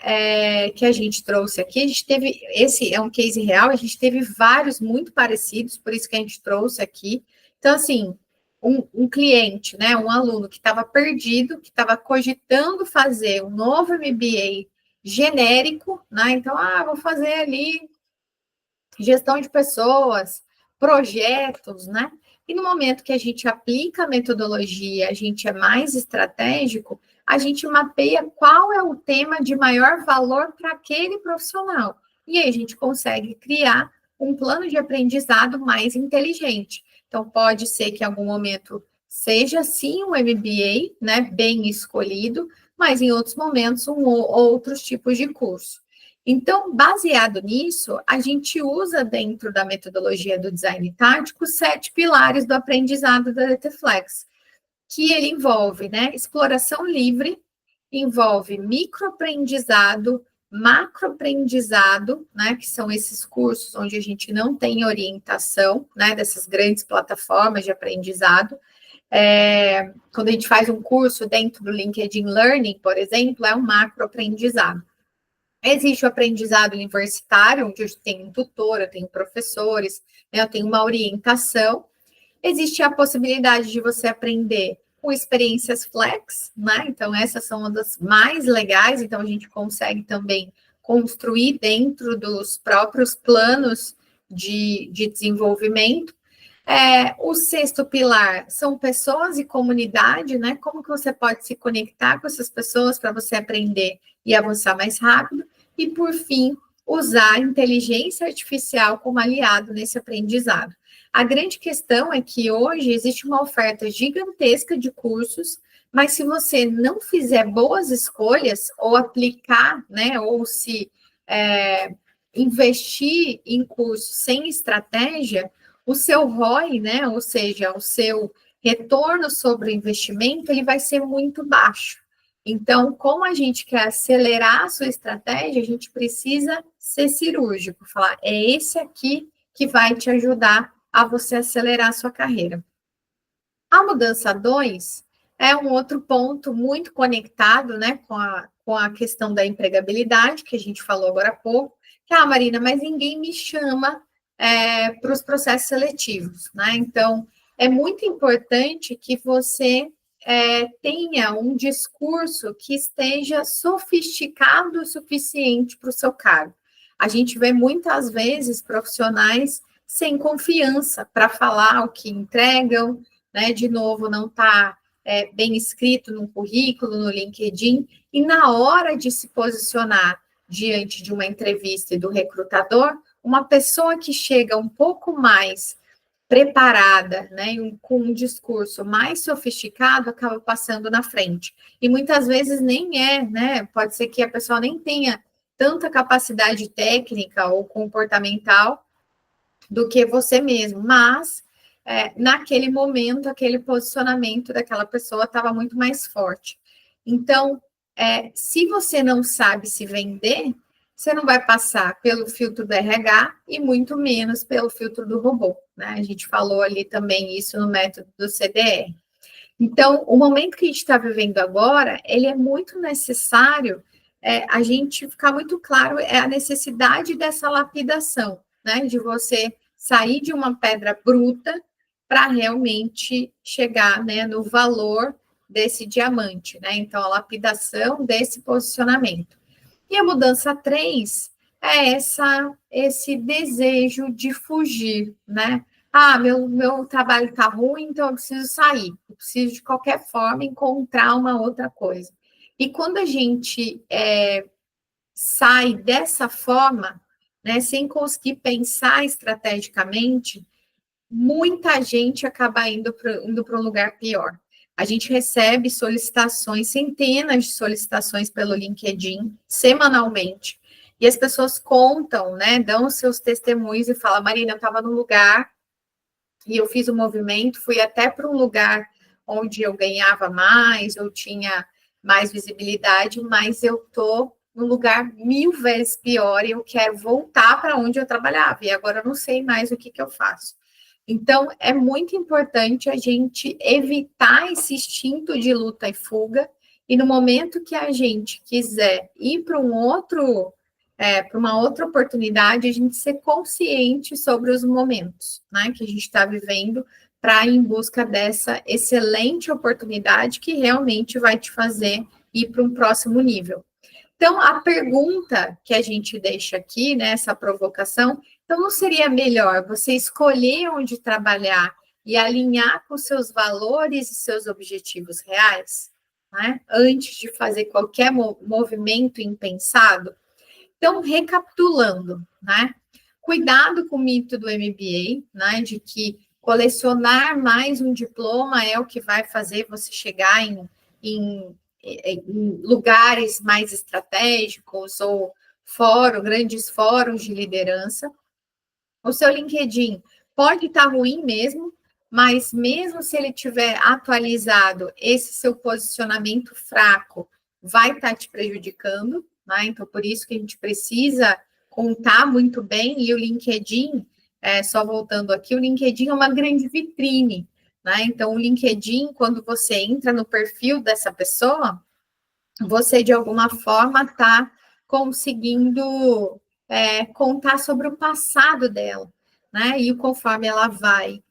que a gente trouxe aqui, a gente teve, esse é um case real, a gente teve vários muito parecidos, por isso que a gente trouxe aqui. Então, assim, um cliente, né, um aluno que estava perdido, que estava cogitando fazer um novo MBA genérico, né? Então, vou fazer ali gestão de pessoas, projetos, né? E no momento que a gente aplica a metodologia, a gente é mais estratégico, a gente mapeia qual é o tema de maior valor para aquele profissional. E aí a gente consegue criar um plano de aprendizado mais inteligente. Então, pode ser que em algum momento seja sim um MBA, né, bem escolhido, mas em outros momentos outros tipos de curso. Então, baseado nisso, a gente usa dentro da metodologia do design tático 7 pilares do aprendizado da DTFlex, que ele envolve, né, exploração livre, envolve microaprendizado, macroaprendizado, né, que são esses cursos onde a gente não tem orientação, né, dessas grandes plataformas de aprendizado. Quando a gente faz um curso dentro do LinkedIn Learning, por exemplo, é um macroaprendizado. Existe o aprendizado universitário, onde eu tenho um tutor, eu tenho professores, né, eu tenho uma orientação. Existe a possibilidade de você aprender com experiências flex, né? Então, essas são uma das mais legais, então a gente consegue também construir dentro dos próprios planos de desenvolvimento. O sexto pilar são pessoas e comunidade, né? Como que você pode se conectar com essas pessoas para você aprender e avançar mais rápido. E, por fim, usar a inteligência artificial como aliado nesse aprendizado. A grande questão é que hoje existe uma oferta gigantesca de cursos, mas se você não fizer boas escolhas, ou aplicar, né, ou se investir em cursos sem estratégia, o seu ROI, né, ou seja, o seu retorno sobre o investimento, ele vai ser muito baixo. Então, como a gente quer acelerar a sua estratégia, a gente precisa ser cirúrgico, falar, é esse aqui que vai te ajudar a você acelerar a sua carreira. A mudança 2 é um outro ponto muito conectado, né, com a questão da empregabilidade, que a gente falou agora há pouco, que, Marina, mas ninguém me chama para os processos seletivos, né? Então, é muito importante que você tenha um discurso que esteja sofisticado o suficiente para o seu cargo. a gente vê muitas vezes profissionais sem confiança para falar o que entregam, né? De novo, não está bem escrito no currículo, no LinkedIn, e na hora de se posicionar diante de uma entrevista e do recrutador, uma pessoa que chega um pouco mais preparada, né, com um discurso mais sofisticado, acaba passando na frente. E muitas vezes nem né? Pode ser que a pessoa nem tenha tanta capacidade técnica ou comportamental do que você mesmo, mas naquele momento, aquele posicionamento daquela pessoa estava muito mais forte. Então, se você não sabe se vender, você não vai passar pelo filtro do RH e muito menos pelo filtro do robô, né? A gente falou ali também isso no método do CDR. Então, o momento que a gente está vivendo agora, ele é muito necessário a gente ficar muito claro a necessidade dessa lapidação, né? De você sair de uma pedra bruta para realmente chegar, né, no valor desse diamante, né? Então, a lapidação desse posicionamento. E a mudança 3 é esse desejo de fugir, né? Ah, meu trabalho está ruim, então eu preciso sair. Eu preciso, de qualquer forma, encontrar uma outra coisa. E quando a gente sai dessa forma, né, sem conseguir pensar estrategicamente, muita gente acaba indo para um lugar pior. A gente recebe solicitações, centenas de solicitações pelo LinkedIn, semanalmente, e as pessoas contam, né, dão seus testemunhos e falam, Marina, eu estava num lugar e eu fiz um movimento, fui até para um lugar onde eu ganhava mais, eu tinha mais visibilidade, mas eu estou num lugar 1000 vezes pior e eu quero voltar para onde eu trabalhava, e agora eu não sei mais o que eu faço. Então, é muito importante a gente evitar esse instinto de luta e fuga, e no momento que a gente quiser ir para para uma outra oportunidade, a gente ser consciente sobre os momentos, né, que a gente está vivendo, para ir em busca dessa excelente oportunidade que realmente vai te fazer ir para um próximo nível. Então, a pergunta que a gente deixa aqui, né, essa provocação, então não seria melhor você escolher onde trabalhar e alinhar com seus valores e seus objetivos reais, né, antes de fazer qualquer movimento impensado? Então, recapitulando, né, cuidado com o mito do MBA, né, de que colecionar mais um diploma é o que vai fazer você chegar em lugares mais estratégicos ou grandes fóruns de liderança. O seu LinkedIn pode estar ruim mesmo, mas mesmo se ele tiver atualizado, esse seu posicionamento fraco vai estar te prejudicando, né? Então, por isso que a gente precisa contar muito bem, e o LinkedIn, só voltando aqui, o LinkedIn é uma grande vitrine, né? Então, o LinkedIn, quando você entra no perfil dessa pessoa, você, de alguma forma, está conseguindo contar sobre o passado dela, né? E conforme ela vai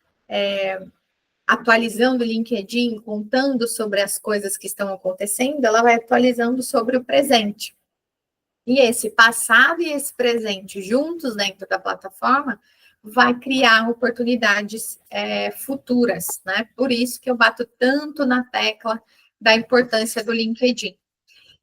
atualizando o LinkedIn, contando sobre as coisas que estão acontecendo, ela vai atualizando sobre o presente. E esse passado e esse presente juntos dentro da plataforma vai criar oportunidades futuras, né? Por isso que eu bato tanto na tecla da importância do LinkedIn.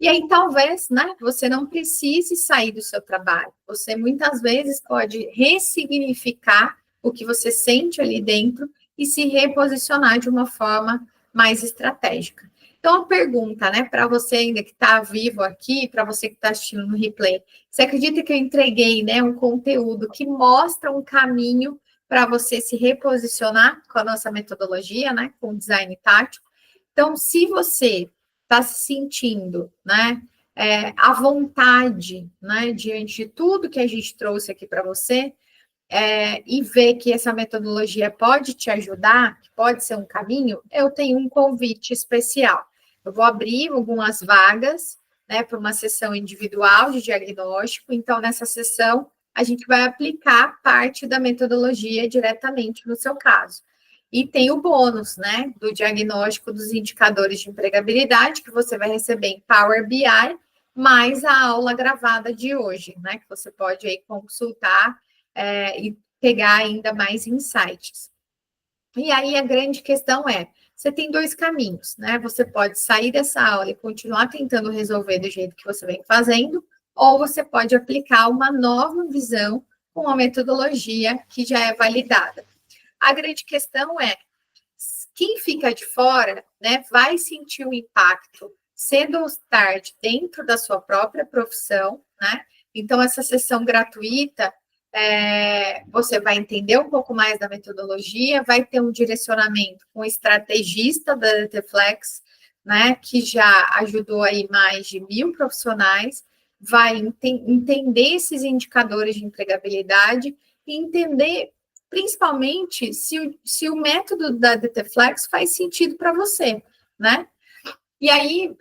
E aí, talvez, né, você não precise sair do seu trabalho. Você, muitas vezes, pode ressignificar o que você sente ali dentro e se reposicionar de uma forma mais estratégica. Então, a pergunta, né, para você ainda que está vivo aqui, para você que está assistindo no replay, você acredita que eu entreguei, né, um conteúdo que mostra um caminho para você se reposicionar com a nossa metodologia, né, com o design tático? Então, se você está se sentindo, né, à vontade, né, diante de tudo que a gente trouxe aqui para você, e ver que essa metodologia pode te ajudar, que pode ser um caminho, eu tenho um convite especial. Eu vou abrir algumas vagas, né, para uma sessão individual de diagnóstico. Então, nessa sessão, a gente vai aplicar parte da metodologia diretamente no seu caso. E tem o bônus, né, do diagnóstico dos indicadores de empregabilidade, que você vai receber em Power BI, mais a aula gravada de hoje, né? Que você pode aí consultar e pegar ainda mais insights. E aí a grande questão é, você tem dois caminhos, né? Você pode sair dessa aula e continuar tentando resolver do jeito que você vem fazendo, ou você pode aplicar uma nova visão com uma metodologia que já é validada. A grande questão é, quem fica de fora, né, vai sentir o impacto cedo ou tarde dentro da sua própria profissão, né? Então, essa sessão gratuita, você vai entender um pouco mais da metodologia, vai ter um direcionamento com o estrategista da DTFlex, né, que já ajudou aí mais de 1.000 profissionais, vai entender esses indicadores de empregabilidade e entender principalmente se o método da DTFlex faz sentido para você, né? E aí,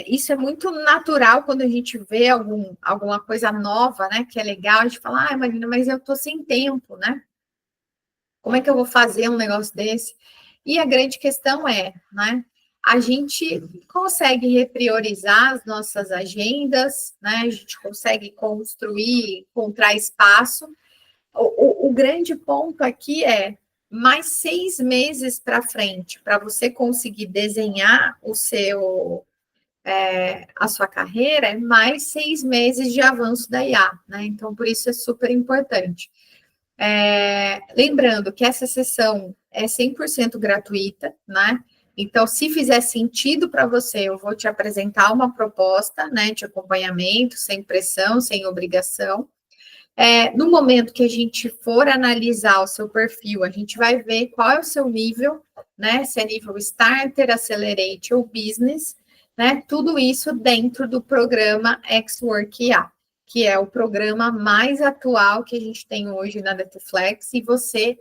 isso é muito natural quando a gente vê alguma coisa nova, né, que é legal, a gente fala, Marina, mas eu tô sem tempo, né? Como é que eu vou fazer um negócio desse? E a grande questão é, né, a gente consegue repriorizar as nossas agendas, né, a gente consegue construir, encontrar espaço. O grande ponto aqui é mais 6 meses para frente, para você conseguir desenhar a sua carreira, é mais 6 meses de avanço da IA, né? Então, por isso é super importante. Lembrando que essa sessão é 100% gratuita, né? Então, se fizer sentido para você, eu vou te apresentar uma proposta, né, de acompanhamento, sem pressão, sem obrigação. No momento que a gente for analisar o seu perfil, a gente vai ver qual é o seu nível, né? Se é nível Starter, Accelerate ou Business, né? Tudo isso dentro do programa X-Work IA, que é o programa mais atual que a gente tem hoje na DTFlex, e você,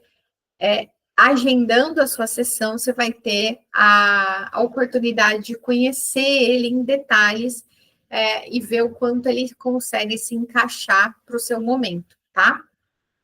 agendando a sua sessão, você vai ter a oportunidade de conhecer ele em detalhes, e ver o quanto ele consegue se encaixar para o seu momento, tá?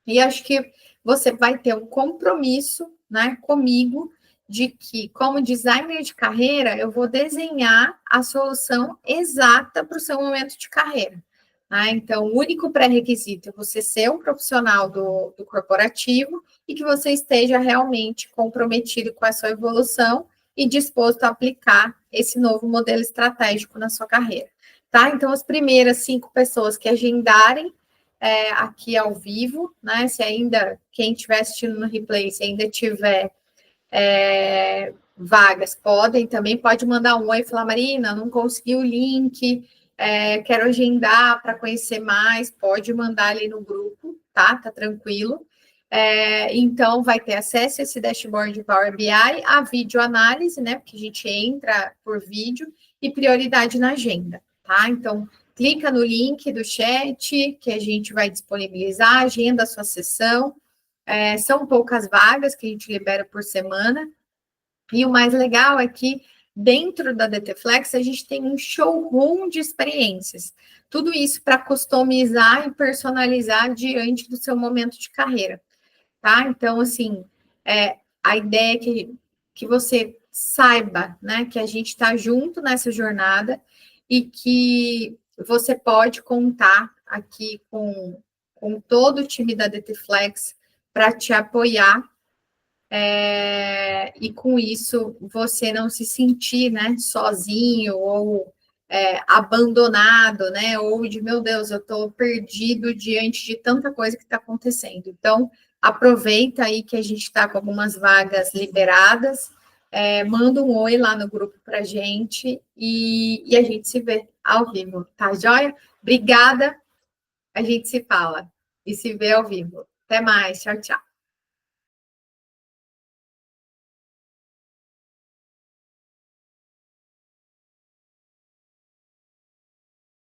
E acho que você vai ter um compromisso, né, comigo, de que, como designer de carreira, eu vou desenhar a solução exata para o seu momento de carreira. Tá? Então, o único pré-requisito é você ser um profissional do corporativo e que você esteja realmente comprometido com a sua evolução e disposto a aplicar esse novo modelo estratégico na sua carreira. Tá? Então, as primeiras 5 pessoas que agendarem aqui ao vivo, né? Se ainda, quem estiver assistindo no replay, se ainda tiver vagas, pode mandar um oi e falar, Marina, não consegui o link, quero agendar para conhecer mais, pode mandar ali no grupo, tá? Tá tranquilo. Então, vai ter acesso a esse dashboard Power BI, a videoanálise, né? Porque a gente entra por vídeo, e prioridade na agenda, tá? Então, clica no link do chat que a gente vai disponibilizar, agenda a sua sessão. São poucas vagas que a gente libera por semana. E o mais legal é que dentro da DTFlex a gente tem um showroom de experiências. Tudo isso para customizar e personalizar diante do seu momento de carreira, tá? Então, assim, a ideia é que você saiba, né, que a gente está junto nessa jornada e que você pode contar aqui com todo o time da DTFlex para te apoiar, e com isso você não se sentir, né, sozinho ou abandonado, né, ou de, meu Deus, eu estou perdido diante de tanta coisa que está acontecendo. Então, aproveita aí que a gente está com algumas vagas liberadas, manda um oi lá no grupo para a gente e a gente se vê ao vivo, tá joia? Obrigada, a gente se fala e se vê ao vivo. Até mais, tchau, tchau.